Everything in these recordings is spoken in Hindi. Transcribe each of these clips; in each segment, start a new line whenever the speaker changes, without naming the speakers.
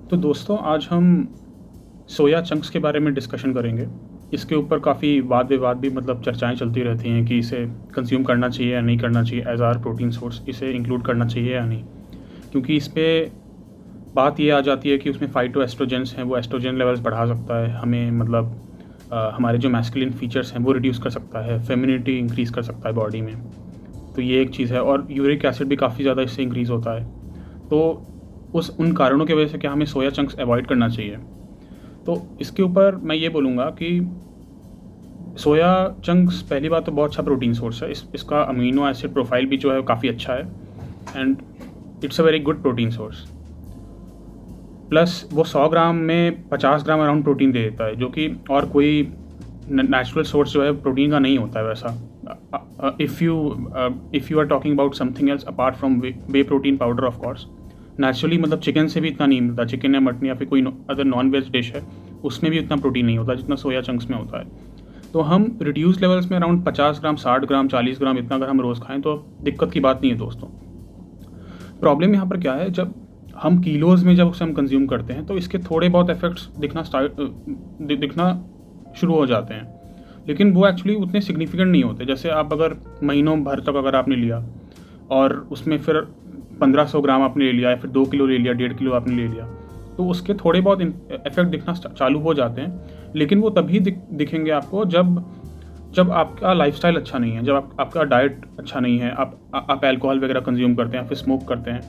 तो दोस्तों आज हम सोया चंक्स के बारे में डिस्कशन करेंगे। इसके ऊपर काफ़ी वाद विवाद भी मतलब चर्चाएं चलती रहती हैं कि इसे कंज्यूम करना चाहिए या नहीं करना चाहिए एज आर प्रोटीन सोर्स, इसे इंक्लूड करना चाहिए या नहीं। क्योंकि इस पे बात ये आ जाती है कि उसमें फाइटोएस्ट्रोजेंस हैं, वो एस्ट्रोजन लेवल्स बढ़ा सकता है, हमें मतलब हमारे जो मैस्कुलिन फीचर्स हैं वो रिड्यूस कर सकता है, फेमिनिटी इंक्रीज़ कर सकता है बॉडी में। तो ये एक चीज़ है और यूरिक एसिड भी काफ़ी ज़्यादा इससे इंक्रीज़ होता है। तो उन कारणों की वजह से क्या हमें सोया चंक्स अवॉइड करना चाहिए। तो इसके ऊपर मैं ये बोलूँगा कि सोया चंक्स पहली बात तो बहुत अच्छा प्रोटीन सोर्स है। इसका अमीनो एसिड प्रोफाइल भी जो है काफ़ी अच्छा है and it's a very good protein source. Plus वो 100 ग्राम में 50 ग्राम अराउंड प्रोटीन दे देता है, जो कि और कोई नेचुरल सोर्स जो है प्रोटीन का नहीं होता है वैसा। If you are talking about something else apart from whey protein powder, of course naturally मतलब चिकन से भी इतना नहीं मिलता। चिकन या मटन या फिर कोई अदर नॉन वेज डिश है, उसमें भी उतना प्रोटीन नहीं होता जितना सोया चंक्स में होता है। तो हम रिड्यूस लेवल्स में अराउंड 50 ग्राम, 60 ग्राम, 40 ग्राम इतना अगर हम रोज़ खाएं तो दिक्कत की बात नहीं है दोस्तों। प्रॉब्लम यहाँ पर क्या है, जब हम किलोज़ में जब उसे हम कंज्यूम करते हैं तो इसके थोड़े बहुत इफेक्ट्स दिखना शुरू हो जाते हैं, लेकिन वो एक्चुअली उतने सिग्निफिकेंट नहीं होते। जैसे आप अगर महीनों भर तक अगर आपने लिया और उसमें फिर 1500 ग्राम आपने ले लिया या फिर 2 किलो ले लिया, 1.5 किलो आपने ले लिया, तो उसके थोड़े बहुत इफेक्ट दिखना चालू हो जाते हैं। लेकिन वो तभी दिखेंगे आपको जब आपका लाइफस्टाइल अच्छा नहीं है, जब आपका डाइट अच्छा नहीं है, आप अल्कोहल वगैरह कंज्यूम करते हैं, फिर स्मोक करते हैं,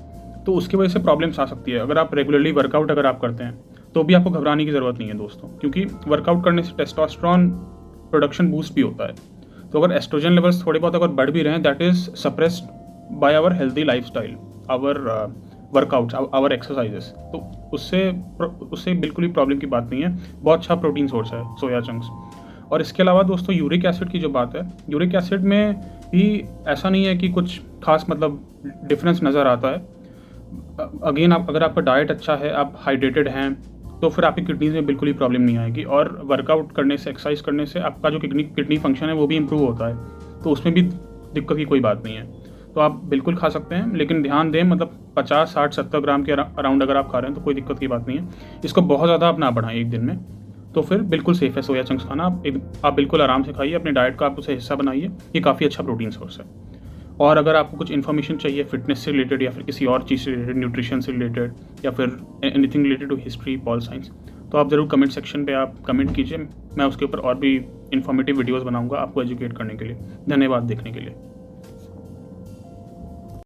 तो उसकी वजह से प्रॉब्लम्स आ सकती है। अगर आप रेगुलरली वर्कआउट अगर आप करते हैं तो भी आपको घबराने की ज़रूरत नहीं है दोस्तों, क्योंकि वर्कआउट करने से टेस्टोस्टेरोन प्रोडक्शन बूस्ट भी होता है। तो अगर एस्ट्रोजन लेवल्स थोड़े बहुत अगर बढ़ भी रहे हैं, that is suppressed by our healthy lifestyle, our workouts, our exercises. तो उससे बिल्कुल ही प्रॉब्लम की बात नहीं है। बहुत अच्छा प्रोटीन सोर्स है सोया चंक्स। और इसके अलावा दोस्तों यूरिक एसिड की जो बात है, यूरिक एसिड में भी ऐसा नहीं है कि कुछ खास मतलब डिफरेंस नज़र आता है। अगेन अगर आपका डाइट अच्छा है, आप हाइड्रेटेड हैं, तो फिर आपकी किडनीज में बिल्कुल ही प्रॉब्लम नहीं आएगी। और वर्कआउट करने से, एक्सरसाइज करने से आपका जो किडनी फंक्शन है वो भी इम्प्रूव होता है, तो उसमें भी दिक्कत की कोई बात नहीं है। तो आप बिल्कुल खा सकते हैं, लेकिन ध्यान दें मतलब 50, 60, 70 ग्राम के अराउंड अगर आप खा रहे हैं तो कोई दिक्कत की बात नहीं है। इसको बहुत ज़्यादा आप ना बढ़ाएं एक दिन में, तो फिर बिल्कुल सेफ़ है सोया चंक्स खाना। आप बिल्कुल आराम से खाइए, अपने डाइट का आप उसे हिस्सा बनाइए। ये काफ़ी अच्छा प्रोटीन सोर्स है। और अगर आपको कुछ इन्फॉर्मेशन चाहिए फिटनेस से रिलेटेड या फिर किसी और चीज़ से रिलेटेड, न्यूट्रिशन से रिलेटेड या फिर anything related to history, pol science, तो आप ज़रूर कमेंट सेक्शन पे आप कमेंट कीजिए। मैं उसके ऊपर और भी इन्फॉर्मेटिव वीडियोज़ बनाऊँगा आपको एजुकेट करने के लिए। धन्यवाद देखने के लिए।